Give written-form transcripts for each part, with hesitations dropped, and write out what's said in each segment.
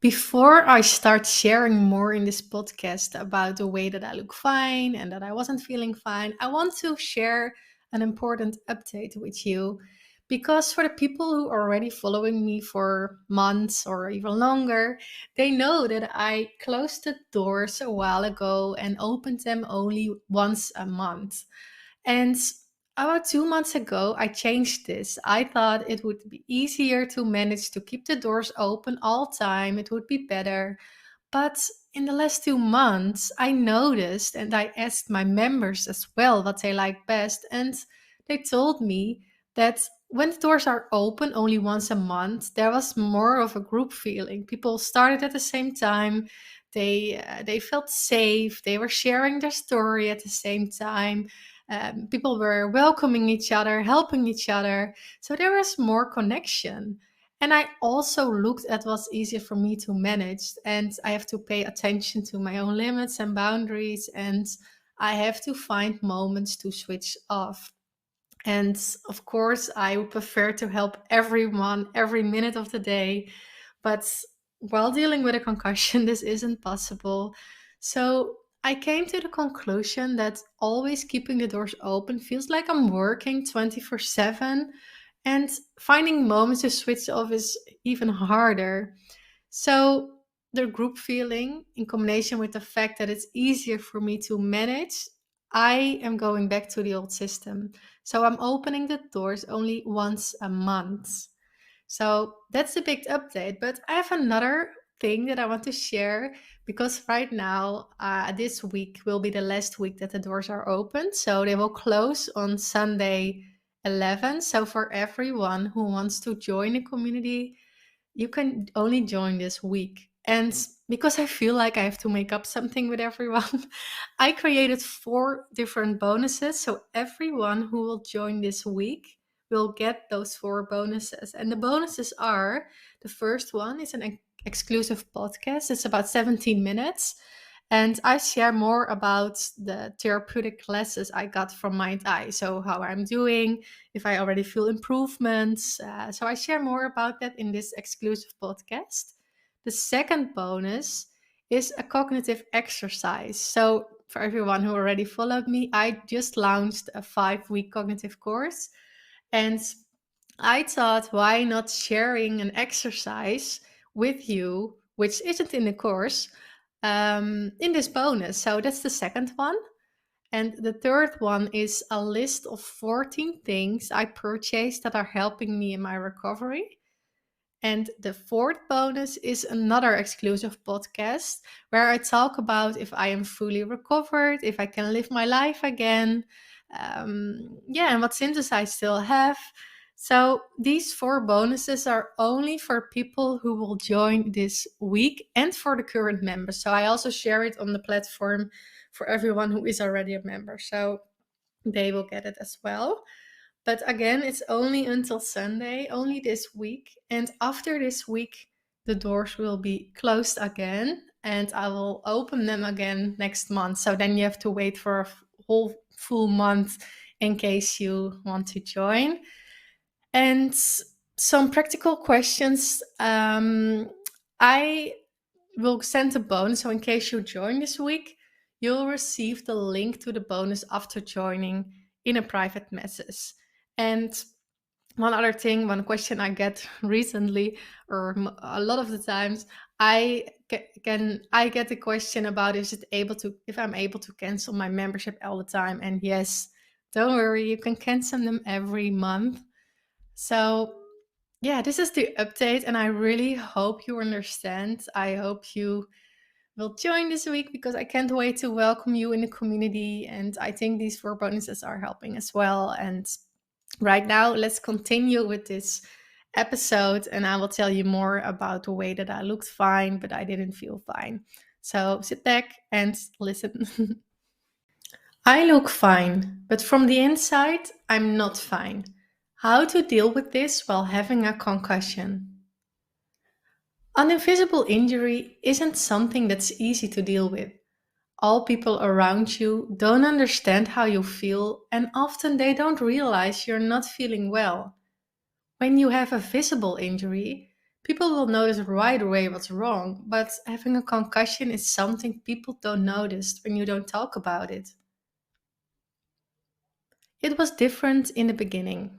Before I start sharing more in this podcast about the way that I look fine and that I wasn't feeling fine, I want to share an important update with you. Because for the people who are already following me for months or even longer, they know that I closed the doors a while ago and opened them only once a month. And about 2 months ago, I changed this. I thought it would be easier to manage to keep the doors open all time. It would be better. But in the last 2 months, I noticed and I asked my members as well what they like best. And they told me that when the doors are open only once a month, there was more of a group feeling. People started at the same time. They felt safe. They were sharing their story at the same time. People were welcoming each other, helping each other. So there was more connection. And I also looked at what's easier for me to manage. And I have to pay attention to my own limits and boundaries. And I have to find moments to switch off. And of course, I would prefer to help everyone every minute of the day. But while dealing with a concussion, this isn't possible. So I came to the conclusion that always keeping the doors open feels like I'm working 24/7, and finding moments to switch off is even harder. So the group feeling, in combination with the fact that it's easier for me to manage, I am going back to the old system. So I'm opening the doors only once a month. So that's the big update. But I have another thing that I want to share because right now, this week will be the last week that the doors are open. So they will close on Sunday 11. So for everyone who wants to join the community, you can only join this week. And because I feel like I have to make up something with everyone, I created 4 different bonuses. So everyone who will join this week will get those 4 bonuses. And the bonuses are, the first one is an exclusive podcast. It's about 17 minutes. And I share more about the therapeutic classes I got from Mind Eye. So, how I'm doing, if I already feel improvements. So, I share more about that in this exclusive podcast. The second bonus is a cognitive exercise. So, for everyone who already followed me, I just launched a 5-week cognitive course. And I thought, why not sharing an exercise with you, which isn't in the course, in this bonus? So that's the second one. And the third one is a list of 14 things I purchased that are helping me in my recovery. And the fourth bonus is another exclusive podcast where I talk about if I am fully recovered, if I can live my life again, and what symptoms I still have. So these 4 bonuses are only for people who will join this week and for the current members. So I also share it on the platform for everyone who is already a member. So they will get it as well. But again, it's only until Sunday, only this week. And after this week, the doors will be closed again and I will open them again next month. So then you have to wait for a whole full month in case you want to join. And some practical questions. I will send a bonus. So in case you join this week, you'll receive the link to the bonus after joining in a private message. And one question I get recently, or a lot of the times, I get the question about if I'm able to cancel my membership all the time. And yes, don't worry, you can cancel them every month. So yeah, this is the update, and I really hope you understand. I hope you will join this week because I can't wait to welcome you in the community. And I think these 4 bonuses are helping as well. And right now, let's continue with this episode, and I will tell you more about the way that I looked fine, but I didn't feel fine. So sit back and listen. I look fine, but from the inside, I'm not fine. How to deal with this while having a concussion? An invisible injury isn't something that's easy to deal with. All people around you don't understand how you feel, and often they don't realize you're not feeling well. When you have a visible injury, People will notice right away what's wrong, but having a concussion is something people don't notice when you don't talk about it. It was different in the beginning.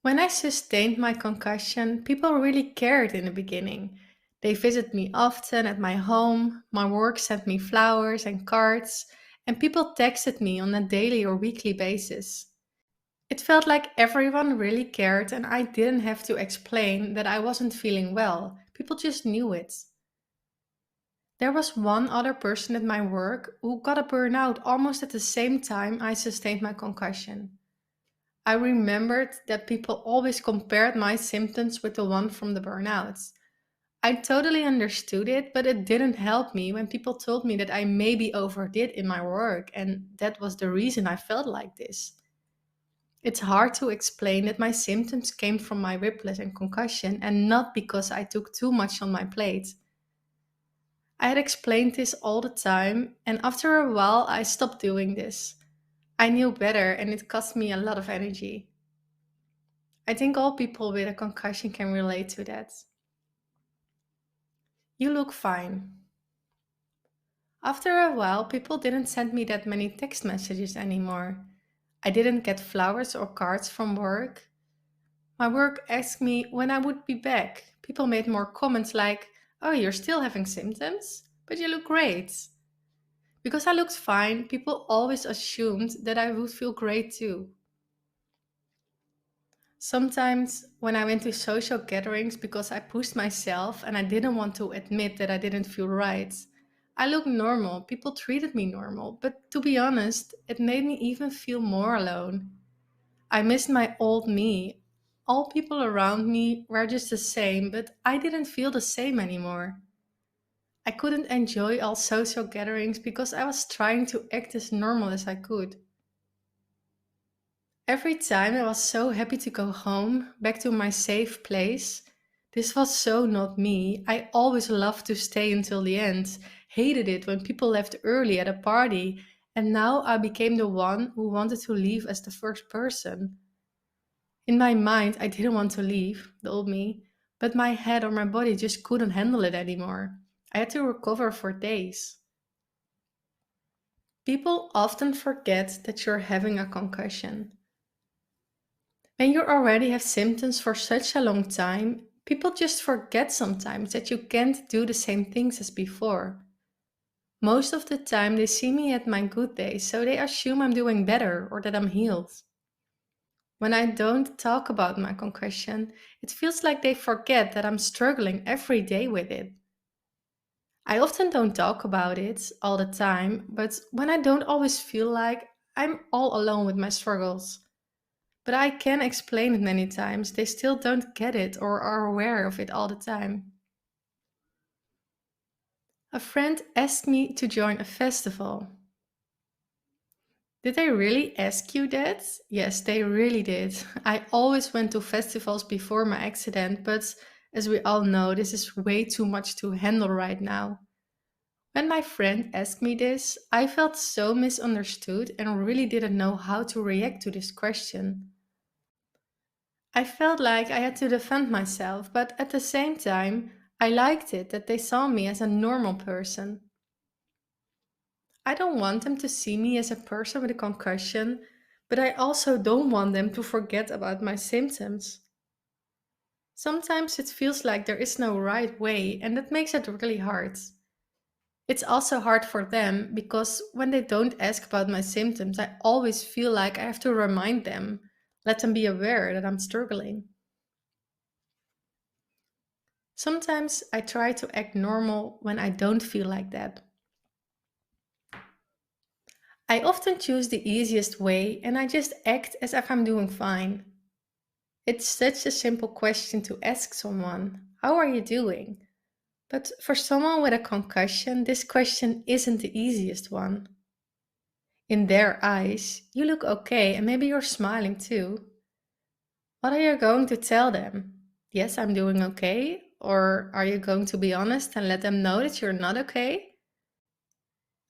When I sustained my concussion, people really cared in the beginning. They visited me often at my home, my work sent me flowers and cards, and people texted me on a daily or weekly basis. It felt like everyone really cared, and I didn't have to explain that I wasn't feeling well. People just knew it. There was one other person at my work who got a burnout almost at the same time I sustained my concussion. I remembered that people always compared my symptoms with the one from the burnout. I totally understood it, but it didn't help me when people told me that I maybe overdid in my work, and that was the reason I felt like this. It's hard to explain that my symptoms came from my whiplash and concussion and not because I took too much on my plate. I had explained this all the time, and after a while, I stopped doing this. I knew better, and it cost me a lot of energy. I think all people with a concussion can relate to that. You look fine. After a while, people didn't send me that many text messages anymore. I didn't get flowers or cards from work. My work asked me when I would be back. People made more comments like, "Oh, you're still having symptoms? But you look great." Because I looked fine, people always assumed that I would feel great too. Sometimes, when I went to social gatherings because I pushed myself and I didn't want to admit that I didn't feel right, I looked normal, people treated me normal, but to be honest, it made me even feel more alone. I missed my old me. All people around me were just the same, but I didn't feel the same anymore. I couldn't enjoy all social gatherings because I was trying to act as normal as I could. Every time I was so happy to go home, back to my safe place. This was so not me. I always loved to stay until the end, hated it when people left early at a party, and now I became the one who wanted to leave as the first person. In my mind, I didn't want to leave, the old me, but my head or my body just couldn't handle it anymore. I had to recover for days. People often forget that you're having a concussion. When you already have symptoms for such a long time, people just forget sometimes that you can't do the same things as before. Most of the time, they see me at my good days, so they assume I'm doing better or that I'm healed. When I don't talk about my concussion, it feels like they forget that I'm struggling every day with it. I often don't talk about it all the time, but when I don't always feel like I'm all alone with my struggles. But I can explain it many times. They still don't get it or are aware of it all the time. A friend asked me to join a festival. Did they really ask you that? Yes, they really did. I always went to festivals before my accident, but as we all know, this is way too much to handle right now. When my friend asked me this, I felt so misunderstood and really didn't know how to react to this question. I felt like I had to defend myself, but at the same time, I liked it that they saw me as a normal person. I don't want them to see me as a person with a concussion, but I also don't want them to forget about my symptoms. Sometimes it feels like there is no right way, and that makes it really hard. It's also hard for them because when they don't ask about my symptoms, I always feel like I have to remind them, let them be aware that I'm struggling. Sometimes I try to act normal when I don't feel like that. I often choose the easiest way and I just act as if I'm doing fine. It's such a simple question to ask someone, "How are you doing?" But for someone with a concussion, this question isn't the easiest one. In their eyes, you look okay and maybe you're smiling too. What are you going to tell them? Yes, I'm doing okay? Or are you going to be honest and let them know that you're not okay?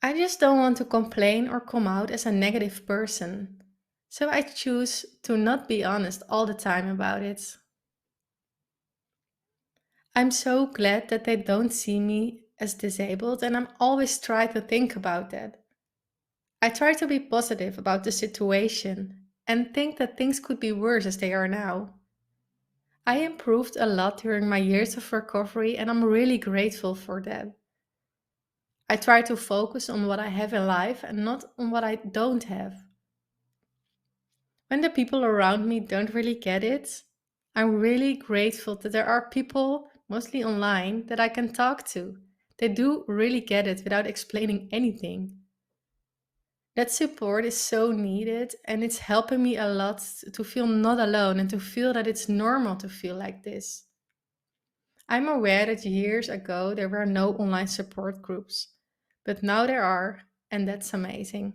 I just don't want to complain or come out as a negative person. So I choose to not be honest all the time about it. I'm so glad that they don't see me as disabled, and I'm always try to think about that. I try to be positive about the situation and think that things could be worse as they are now. I improved a lot during my years of recovery, and I'm really grateful for that. I try to focus on what I have in life and not on what I don't have. When the people around me don't really get it, I'm really grateful that there are people, mostly online, that I can talk to. They do really get it without explaining anything. That support is so needed and it's helping me a lot to feel not alone and to feel that it's normal to feel like this. I'm aware that years ago there were no online support groups, but now there are, and that's amazing.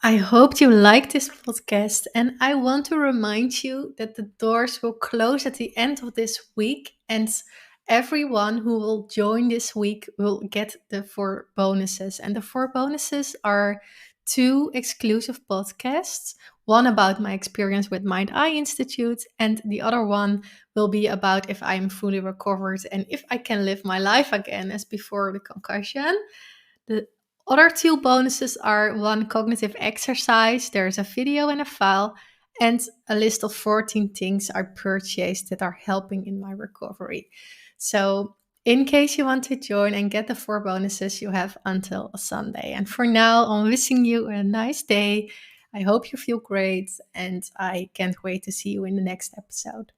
I hope you liked this podcast, and I want to remind you that the doors will close at the end of this week, and everyone who will join this week will get the four bonuses. And the four bonuses are two exclusive podcasts, one about my experience with Mind Eye Institute, and the other one will be about if I'm fully recovered and if I can live my life again as before the concussion. The other two bonuses are one cognitive exercise, there's a video and a file, and a list of 14 things I purchased that are helping in my recovery. So, in case you want to join and get the four bonuses, you have until Sunday. And for now, I'm wishing you a nice day. I hope you feel great, and I can't wait to see you in the next episode.